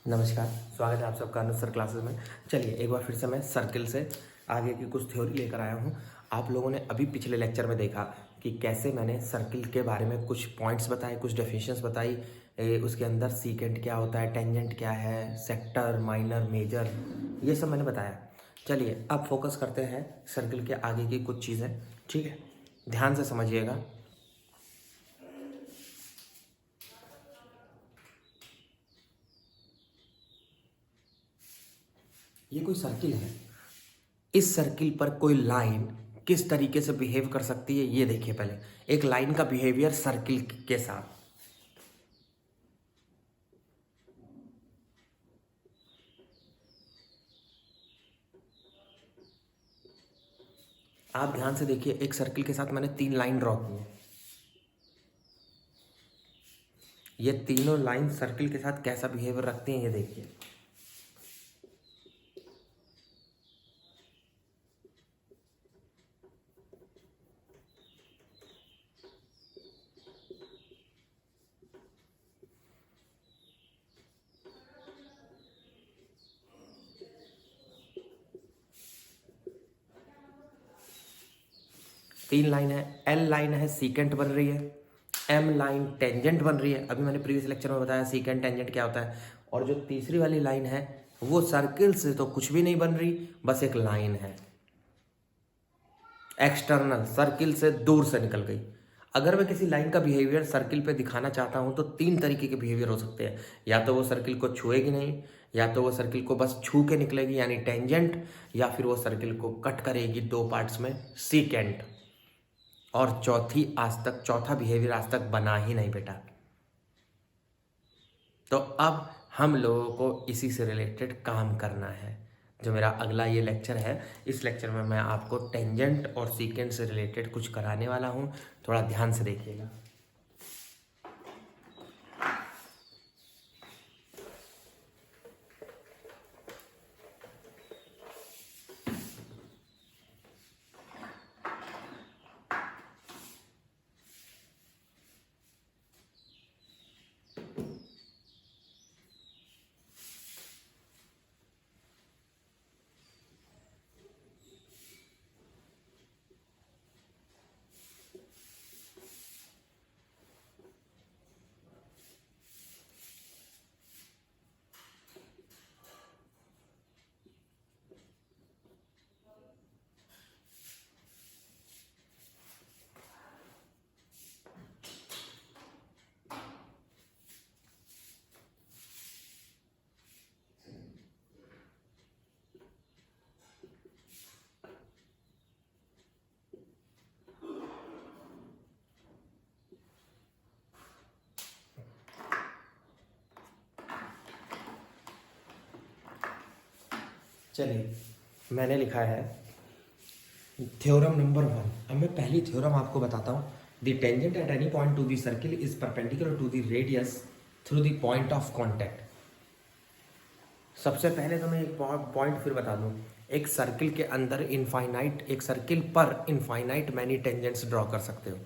नमस्कार, स्वागत है आप सबका अनुसर क्लासेस में। चलिए एक बार फिर से मैं सर्किल से आगे की कुछ थ्योरी लेकर आया हूँ। आप लोगों ने अभी पिछले लेक्चर में देखा कि कैसे मैंने सर्किल के बारे में कुछ पॉइंट्स बताए, कुछ डेफिनेशंस बताई। उसके अंदर सीकेंट क्या होता है, टेंजेंट क्या है, सेक्टर, माइनर, मेजर, ये सब मैंने बताया। चलिए अब फोकस करते हैं सर्किल के आगे की कुछ चीज़ें। ठीक है, ध्यान से समझिएगा। ये कोई सर्किल है, इस सर्किल पर कोई लाइन किस तरीके से बिहेव कर सकती है ये देखिए। पहले एक लाइन का बिहेवियर सर्किल के साथ। आप ध्यान से देखिए, एक सर्किल के साथ मैंने 3 लाइन ड्रॉ की है। ये तीनों लाइन सर्किल के साथ कैसा बिहेवियर रखती हैं ये देखिए। तीन लाइन है, एल लाइन है सीकेंट बन रही है, एम लाइन टेंजेंट बन रही है। अभी मैंने प्रीवियस लेक्चर में बताया सीकेंट टेंजेंट क्या होता है। और जो तीसरी वाली लाइन है वो सर्किल से तो कुछ भी नहीं बन रही, बस एक लाइन है, एक्सटर्नल, सर्किल से दूर से निकल गई। अगर मैं किसी लाइन का बिहेवियर सर्किल पे दिखाना चाहता हूं तो 3 तरीके के बिहेवियर हो सकते हैं। या तो वो सर्किल को छुएगी नहीं, या तो वो सर्किल को बस छू के निकलेगी यानी टेंजेंट, या फिर वो सर्किल को कट करेगी 2 पार्ट्स में, सीकेंट। और चौथा बिहेवियर आज तक बना ही नहीं बेटा। तो अब हम लोगों को इसी से रिलेटेड काम करना है। जो मेरा अगला ये लेक्चर है, इस लेक्चर में मैं आपको टेंजेंट और सीकेंट से रिलेटेड कुछ कराने वाला हूँ। थोड़ा ध्यान से देखिएगा। चलिए मैंने लिखा है थ्योरम नंबर 1। अब मैं पहली थ्योरम आपको बताता हूँ। The tangent at any point to the circle is perpendicular to the radius through the point of contact. सबसे पहले तो मैं एक पॉइंट फिर बता दूं। एक सर्किल के अंदर इनफाइनाइट, एक सर्किल पर इनफाइनाइट मैनी टेंजेंट्स ड्रॉ कर सकते हो,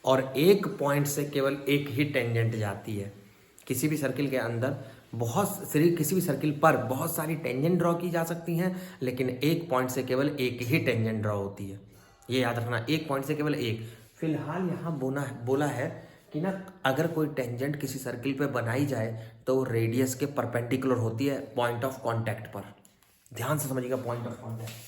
और एक पॉइंट से केवल एक ही टेंजेंट जाती है। किसी भी सर्किल के अंदर किसी भी सर्किल पर बहुत सारी टेंजेंट ड्रॉ की जा सकती हैं, लेकिन एक पॉइंट से केवल एक ही टेंजेंट ड्रॉ होती है। ये याद रखना, एक पॉइंट से केवल एक। फिलहाल यहाँ बोला है कि ना, अगर कोई टेंजेंट किसी सर्किल पे बनाई जाए तो वो रेडियस के परपेंडिकुलर होती है पॉइंट ऑफ कॉन्टैक्ट पर। ध्यान से समझिएगा, पॉइंट ऑफ कॉन्टैक्ट।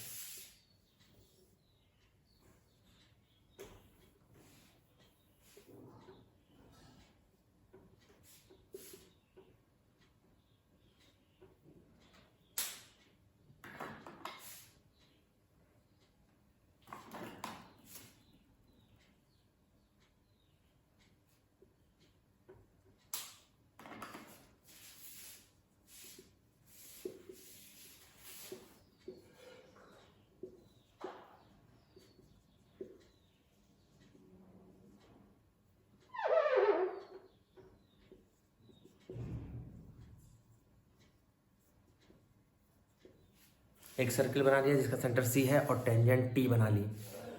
एक सर्किल बना दिया जिसका सेंटर सी है और टेंजेंट टी बना ली।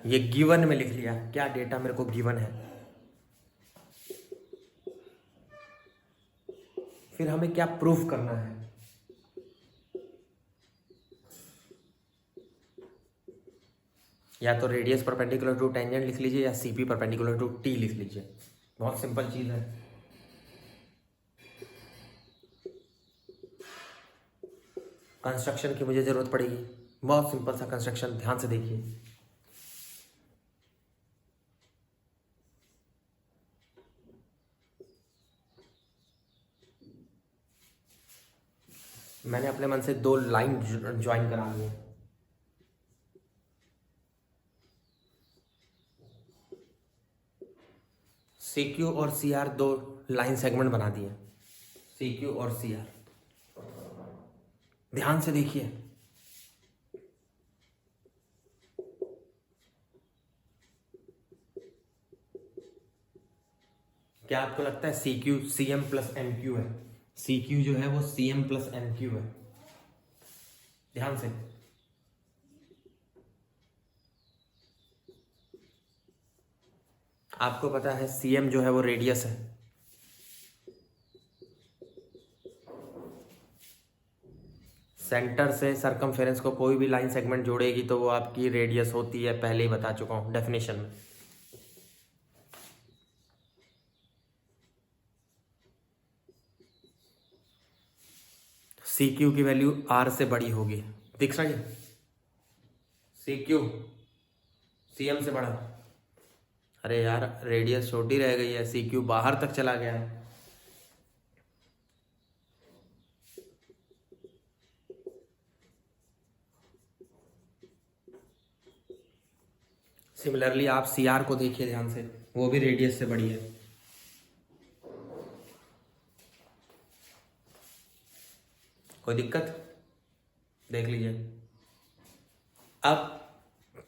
ये गिवन में लिख लिया, क्या डेटा मेरे को गिवन है। फिर हमें क्या प्रूफ करना है? या तो रेडियस परपेंडिकुलर टू टेंजेंट लिख लीजिए या सीपी परपेंडिकुलर टू टी लिख लीजिए। बहुत सिंपल चीज है। कंस्ट्रक्शन की मुझे जरूरत पड़ेगी, बहुत सिंपल सा कंस्ट्रक्शन, ध्यान से देखिए। मैंने अपने मन से 2 लाइन ज्वाइन करा ली है। CQ और CR 2 लाइन सेगमेंट बना दिए। CQ और CR, ध्यान से देखिए। क्या आपको लगता है CQ CM प्लस MQ है? CQ जो है वो CM प्लस MQ है। ध्यान से। आपको पता है CM जो है वो रेडियस है। सेंटर से सरकमफेरेंस को कोई भी लाइन सेगमेंट जोड़ेगी तो वो आपकी रेडियस होती है, पहले ही बता चुका हूं डेफिनेशन में। CQ की वैल्यू R से बड़ी होगी, दिख रहा है? CQ CM से बड़ा। अरे यार, रेडियस छोटी रह गई है, CQ बाहर तक चला गया है। सिमिलरली आप CR को देखिए ध्यान से, वो भी रेडियस से बड़ी है। कोई दिक्कत? देख लीजिए। अब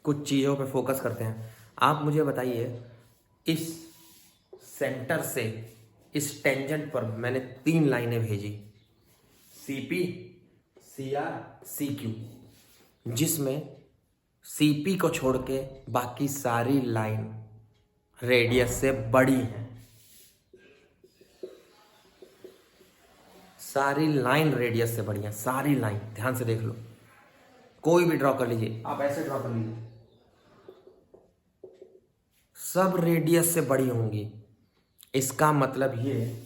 कुछ चीज़ों पे फोकस करते हैं। आप मुझे बताइए, इस सेंटर से इस टेंजेंट पर मैंने 3 लाइनें भेजी, CP CR CQ, जिसमें CP को छोड़ के बाकी सारी लाइन रेडियस से बड़ी है। सारी लाइन रेडियस से बड़ी है, सारी लाइन। ध्यान से देख लो, कोई भी ड्रॉ कर लीजिए, आप ऐसे ड्रॉ कर लीजिए, सब रेडियस से बड़ी होंगी। इसका मतलब ये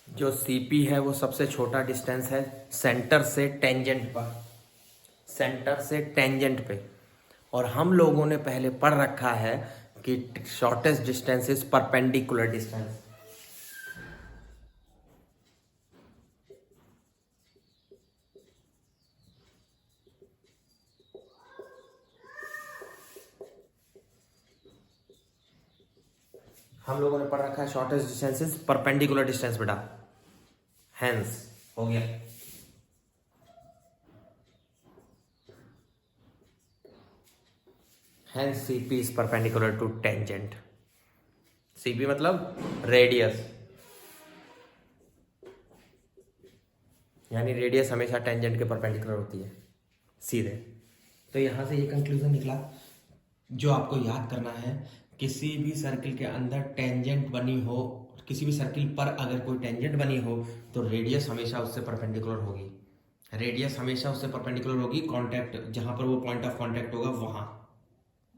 जो CP है वो सबसे छोटा डिस्टेंस है सेंटर से टेंजेंट पर, सेंटर से टेंजेंट पे। और हम लोगों ने पहले पढ़ रखा है कि shortest distance is perpendicular distance. हम लोगों ने पढ़ रखा है shortest distance is perpendicular distance बेटा, हेंस हो गया। Hence CP is perpendicular to tangent. CP मतलब रेडियस, यानी रेडियस हमेशा टेंजेंट के परपेंडिकुलर होती है सीधे। तो यहां से ये कंक्लूजन निकला जो आपको याद करना है, किसी भी सर्किल के अंदर टेंजेंट बनी हो, किसी भी सर्किल पर अगर कोई टेंजेंट बनी हो तो रेडियस हमेशा उससे परपेंडिकुलर होगी। रेडियस हमेशा उससे परपेंडिकुलर होगी, कांटेक्ट जहां पर वो पॉइंट ऑफ कांटेक्ट होगा वहां।